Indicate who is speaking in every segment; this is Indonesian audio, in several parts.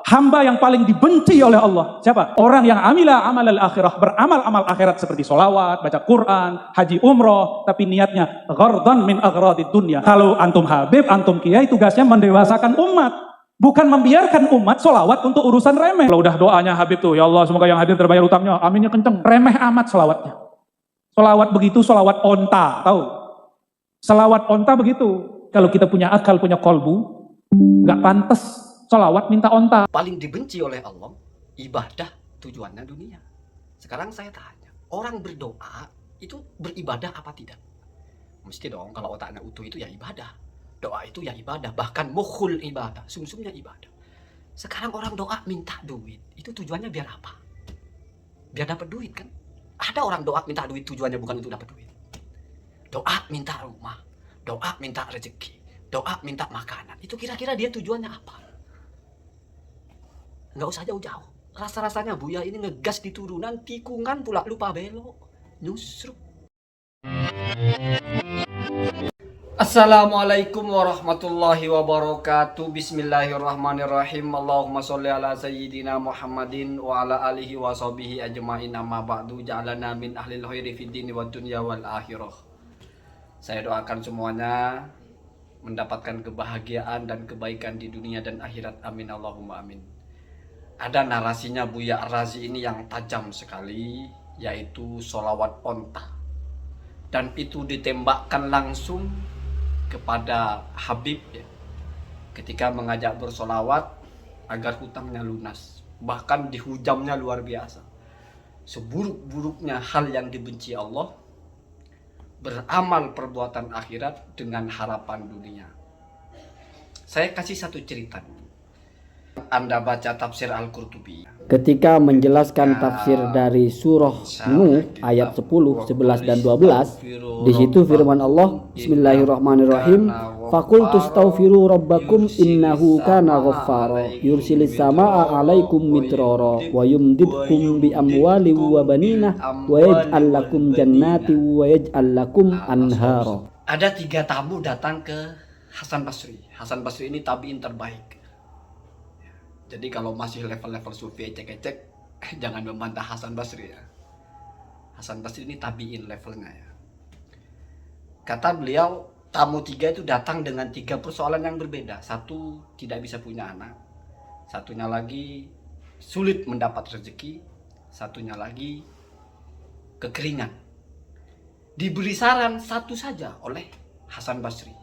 Speaker 1: hamba yang paling dibenci oleh Allah. Siapa? Orang yang amila amal akhirah, beramal amal akhirat seperti sholawat, baca Quran, haji umroh, tapi niatnya ghardan min agradid dunya. Kalau antum habib, antum kiai, tugasnya mendewasakan umat, bukan membiarkan umat sholawat untuk urusan remeh. Kalau udah doanya habib tuh, ya Allah semoga yang hadir terbayar utangnya, aminnya kenceng, remeh amat sholawatnya. Sholawat begitu, sholawat onta, tahu? Sholawat onta begitu. Kalau kita punya akal, punya kolbu, nggak pantas sholawat minta onta.
Speaker 2: Paling dibenci oleh Allah, ibadah tujuannya dunia. Sekarang saya tanya, orang berdoa itu beribadah apa tidak? Mesti dong, kalau otaknya utuh itu ya ibadah. Doa itu ya ibadah, bahkan mukhul ibadah, sumsumnya ibadah. Sekarang orang doa minta duit, itu tujuannya biar apa? Biar dapat duit kan? Ada orang doa minta duit tujuannya bukan untuk dapat duit. Doa minta rumah, doa minta rezeki, doa minta makanan. Itu kira-kira dia tujuannya apa? Nggak usah jauh-jauh. Rasa-rasanya Buya ini ngegas di turunan, tikungan pula lupa belok. Nyusruk. Assalamualaikum warahmatullahi wabarakatuh. Bismillahirrahmanirrahim. Allahumma sholli ala sayyidina Muhammadin wa ala alihi wa sahbihi ajma'in, amma ba'du. Ja'alana min ahlil khairi fid dini wad dunya wal akhirah. Saya doakan semuanya mendapatkan kebahagiaan dan kebaikan di dunia dan akhirat. Amin Allahumma amin. Ada narasinya Buya Ar-Razi ini yang tajam sekali, yaitu sholawat onta. Dan itu ditembakkan langsung kepada Habib ya, ketika mengajak bersolawat agar hutangnya lunas. Bahkan dihujamnya luar biasa. Seburuk-buruknya hal yang dibenci Allah, beramal perbuatan akhirat dengan harapan dunia. Saya kasih satu cerita. Anda baca tafsir Al-Qurtubi.
Speaker 3: Ketika menjelaskan tafsir dari surah Nuh ayat 10, 11 dan 12, di situ firman Allah, Bismillahirrahmanirrahim, Faqultu astaghfiru rabbakum innahu kana ghaffara yursilis samaa 'alaikum midrara wa yumdidkum bi amwali wa banina wa yaj'al lakum jannati wa yaj'al lakum anhara.
Speaker 2: Ada 3 tamu datang ke Hasan Basri. Hasan Basri ini tabi'in terbaik. Jadi kalau masih level-level sufi ecek-ecek, jangan membantah Hasan Basri ya. Hasan Basri ini tabi'in levelnya ya. Kata beliau, tamu 3 itu datang dengan 3 persoalan yang berbeda. Satu, tidak bisa punya anak. Satunya lagi, sulit mendapat rezeki. Satunya lagi, kekeringan. Diberi saran satu saja oleh Hasan Basri,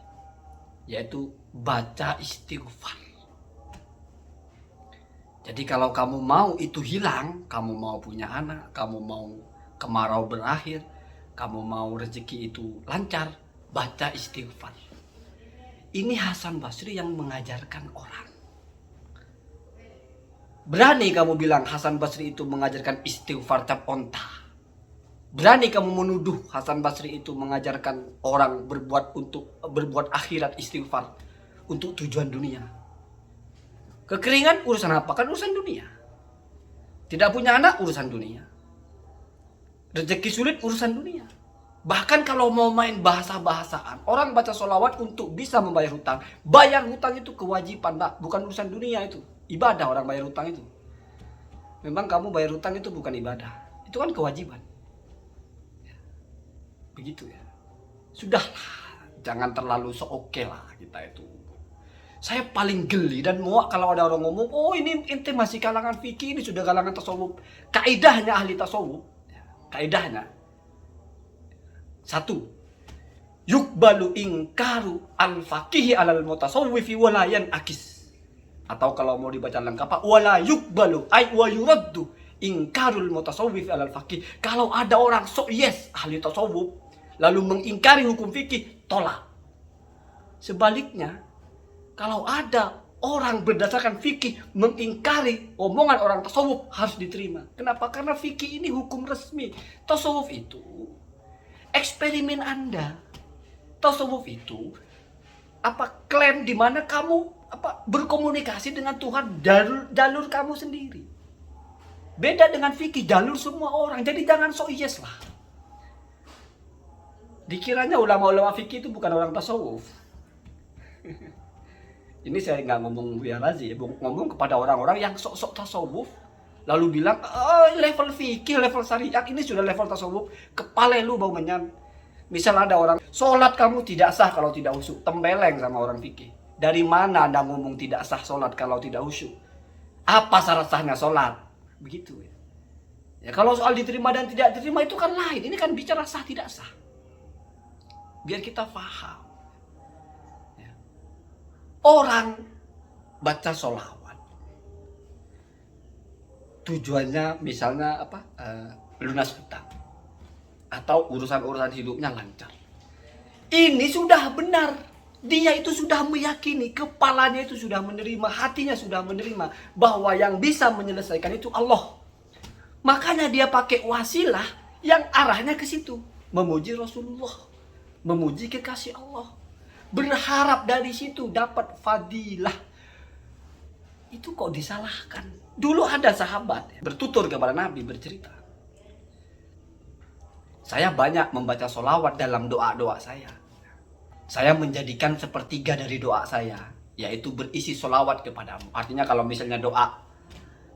Speaker 2: yaitu baca istighfar. Jadi kalau kamu mau itu hilang, kamu mau punya anak, kamu mau kemarau berakhir, kamu mau rezeki itu lancar, baca istighfar. Ini Hasan Basri yang mengajarkan orang. Berani kamu bilang Hasan Basri itu mengajarkan istighfar cap onta. Berani kamu menuduh Hasan Basri itu mengajarkan orang berbuat akhirat istighfar untuk tujuan dunia. Kekeringan urusan apa? Kan urusan dunia. Tidak punya anak urusan dunia. Rezeki sulit urusan dunia. Bahkan kalau mau main bahasa-bahasaan, orang baca sholawat untuk bisa membayar hutang. Bayar hutang itu kewajiban, Pak. Bukan urusan dunia itu. Ibadah orang bayar hutang itu. Memang kamu bayar hutang itu bukan ibadah. Itu kan kewajiban. Begitu ya. Sudahlah. Jangan terlalu so-oke lah kita itu. Saya paling geli dan muak kalau ada orang ngomong, oh ini ente masih kalangan fikih, ini sudah kalangan tasawuf. Kaidahnya ahli tasawuf. Kaidahnya. 1. Yukbalu ingkaru al-faqihi alal mutasawwifi walayan akis. Atau kalau mau dibaca lengkap, wala yukbalu ay wa yuraddu ingkarul mutasawwifi alal faqih. Kalau ada orang ahli tasawuf lalu mengingkari hukum fikih, tolak. Sebaliknya, kalau ada orang berdasarkan fikih mengingkari omongan orang tasawuf, harus diterima. Kenapa? Karena fikih ini hukum resmi. Tasawuf itu eksperimen Anda. Tasawuf itu klaim di mana kamu berkomunikasi dengan Tuhan jalur kamu sendiri. Beda dengan fikih, jalur semua orang. Jadi jangan lah. Dikiranya ulama-ulama fikih itu bukan orang tasawuf. Ini saya nggak ngomong Buya Razi ya, ngomong kepada orang-orang yang sok-sok tasawuf, lalu bilang, oh, level fikih, level syariat, ini sudah level tasawuf, kepala lu bau menyan. Misal ada orang, sholat kamu tidak sah kalau tidak khusyuk, tembeleng sama orang fikih. Dari mana Anda ngomong tidak sah sholat kalau tidak khusyuk? Apa syarat sahnya sholat? Begitu ya. Ya kalau soal diterima dan tidak diterima itu kan lain, ini kan bicara sah tidak sah. Biar kita paham. Orang baca sholawat tujuannya misalnya apa, lunas hutang atau urusan-urusan hidupnya lancar. Ini sudah benar, dia itu sudah meyakini, kepalanya itu sudah menerima, hatinya sudah menerima bahwa yang bisa menyelesaikan itu Allah. Makanya dia pakai wasilah yang arahnya ke situ, memuji Rasulullah, memuji kekasih Allah, berharap dari situ dapat fadilah. Itu kok disalahkan? Dulu ada sahabat bertutur kepada Nabi, bercerita, saya banyak membaca sholawat dalam doa-doa saya. Saya menjadikan sepertiga dari doa saya, yaitu berisi sholawat kepadamu. Artinya kalau misalnya doa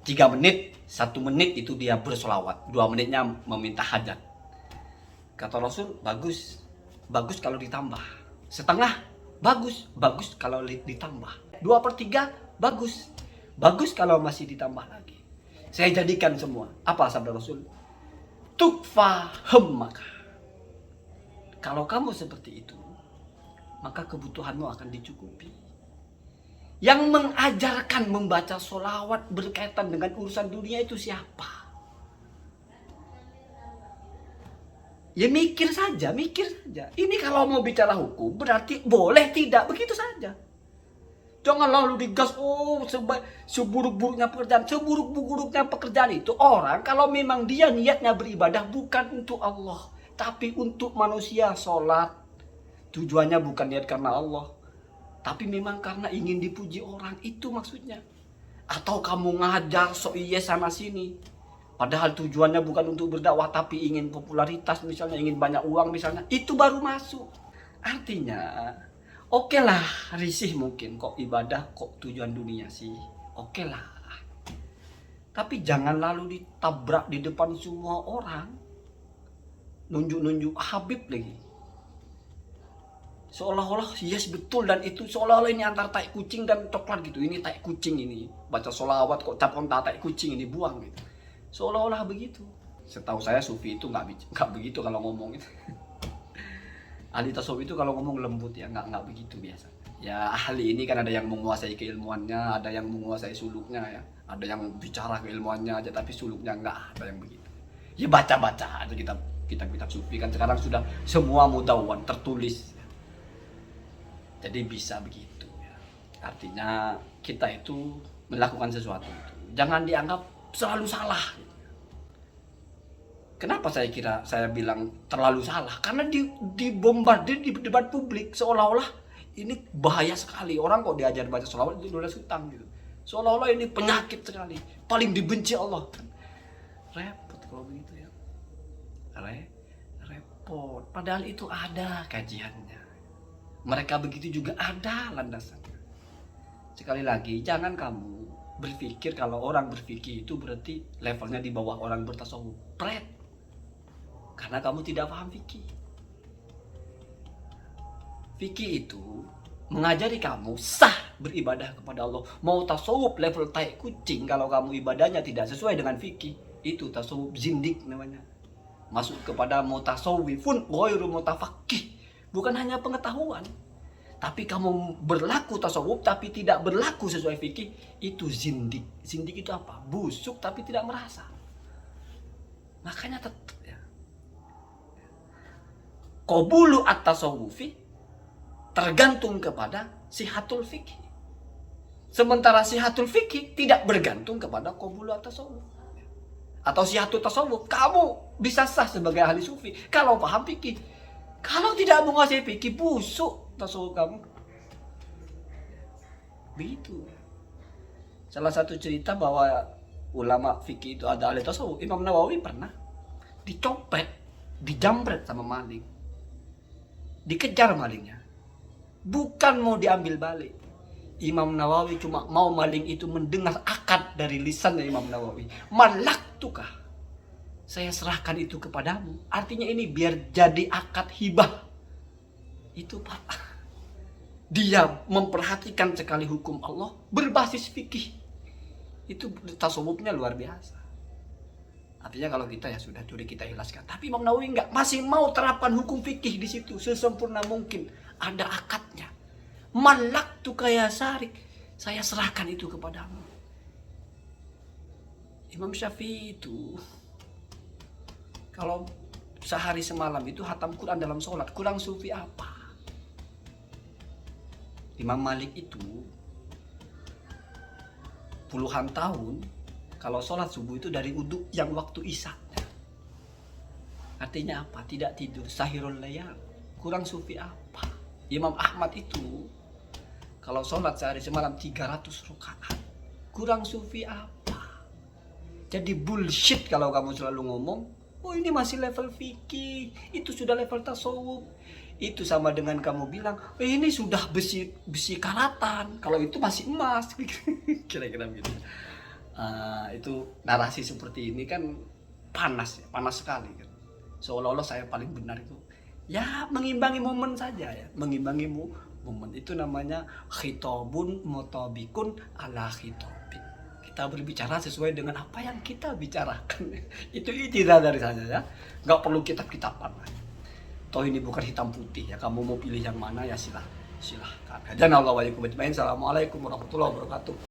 Speaker 2: 3 menit, 1 menit itu dia bersolawat, 2 menitnya meminta hajat. Kata Rasul, bagus kalau ditambah. Setengah, bagus kalau ditambah. 2/3, bagus kalau masih ditambah lagi. Saya jadikan semua. Apa sabda Rasul? Tukfa hammaka. Kalau kamu seperti itu, maka kebutuhanmu akan dicukupi. Yang mengajarkan membaca sholawat berkaitan dengan urusan dunia itu siapa? Ya mikir saja. Ini kalau mau bicara hukum berarti boleh tidak, begitu saja. Jangan lalu digas, seburuk-buruknya pekerjaan. Seburuk-buruknya pekerjaan itu orang kalau memang dia niatnya beribadah bukan untuk Allah, tapi untuk manusia. Sholat tujuannya bukan niat karena Allah, tapi memang karena ingin dipuji orang, itu maksudnya. Atau kamu ngajar iya sana sini, padahal tujuannya bukan untuk berdakwah tapi ingin popularitas misalnya, ingin banyak uang misalnya, itu baru masuk. Artinya, oke lah risih mungkin, kok ibadah kok tujuan dunia sih, oke lah. Tapi jangan lalu ditabrak di depan semua orang, nunjuk-nunjuk Habib lagi. Seolah-olah yes betul, dan itu seolah-olah ini antara tai kucing dan coklat gitu. Ini tai kucing ini, baca sholawat kok cap onta tai kucing ini, buang gitu. Seolah-olah begitu. Setahu saya sufi itu nggak begitu kalau ngomong itu. Ahli tasawuf itu kalau ngomong lembut ya, nggak begitu biasa. Ya ahli ini kan ada yang menguasai keilmuannya, ada yang menguasai suluknya ya, ada yang bicara keilmuannya aja tapi suluknya nggak ada yang begitu. Ya baca-baca aja kitab sufi kan sekarang sudah semua mudawwan tertulis. Jadi bisa begitu ya. Artinya kita itu melakukan sesuatu itu jangan dianggap selalu salah. Kenapa saya bilang terlalu salah? Karena dibombardir di debat publik seolah-olah ini bahaya sekali. Orang kok diajar baca sholawat itu lunas hutang gitu. Seolah-olah ini penyakit sekali, paling dibenci Allah. Repot kalau begitu ya. Repot. Padahal itu ada kajiannya. Mereka begitu juga ada landasannya. Sekali lagi, jangan kamu berpikir kalau orang berfikih itu berarti levelnya di bawah orang bertasawuf. Karena kamu tidak paham fikih. Fikih itu mengajari kamu sah beribadah kepada Allah. Mau tasawuf level tai kucing, kalau kamu ibadahnya tidak sesuai dengan fikih, itu tasawuf zindik namanya. Masuk kepada mutasawwifun ghairu mutafaqih. Bukan hanya pengetahuan, tapi kamu berlaku tasawuf tapi tidak berlaku sesuai fikih, itu zindik. Zindik itu apa? Busuk tapi tidak merasa. Makanya tetap ya. Qabulu at-tasawufi tergantung kepada sihatul fikih. Sementara sihatul fikih tidak bergantung kepada qabulu at-tasawuf. Atau sihatul tasawuf, kamu bisa sah sebagai ahli sufi kalau paham fikih. Kalau tidak menguasai fikih, busuk tasawuf kamu. Begitu. Salah satu cerita bahwa ulama fikih itu ada ahli tasawuf. Imam Nawawi pernah dicopet, dijambret sama maling. Dikejar malingnya. Bukan mau diambil balik. Imam Nawawi cuma mau maling itu mendengar akad dari lisannya Imam Nawawi. Malaktukah, saya serahkan itu kepadamu. Artinya ini biar jadi akad hibah. Itu Pak, dia memperhatikan sekali hukum Allah berbasis fikih. Itu tasawufnya luar biasa. Artinya kalau kita ya sudah curi kita ikhlaskan. Tapi Imam Nawawi enggak, masih mau terapkan hukum fikih di situ sesempurna mungkin. Ada akadnya. Malaktuka ya Sarik, saya serahkan itu kepadamu. Imam Syafi'i itu kalau sehari semalam itu hatam Quran dalam sholat, kurang sufi apa? Imam Malik itu puluhan tahun kalau sholat subuh itu dari uduk yang waktu isya. Artinya apa? Tidak tidur, sahirul layal. Kurang sufi apa? Imam Ahmad itu kalau sholat sehari semalam 300 rakaat. Kurang sufi apa? Jadi bullshit kalau kamu selalu ngomong, oh ini masih level fikih, itu sudah level tasawuf. Itu sama dengan kamu bilang, ini sudah besi karatan, kalau itu masih emas. Kira-kira gitu. Itu narasi seperti ini kan panas sekali kan. Seolah-olah saya paling benar itu. Ya mengimbangi momen saja ya, mengimbangi momen. Itu namanya khitabun mutabikun ala khitabin. Kita berbicara sesuai dengan apa yang kita bicarakan. Itu intinya dari saya ya. Nggak perlu kitab-kitaban. Toh ini bukan hitam putih ya. Kamu mau pilih yang mana ya silahkan. Assalamualaikum warahmatullahi wabarakatuh.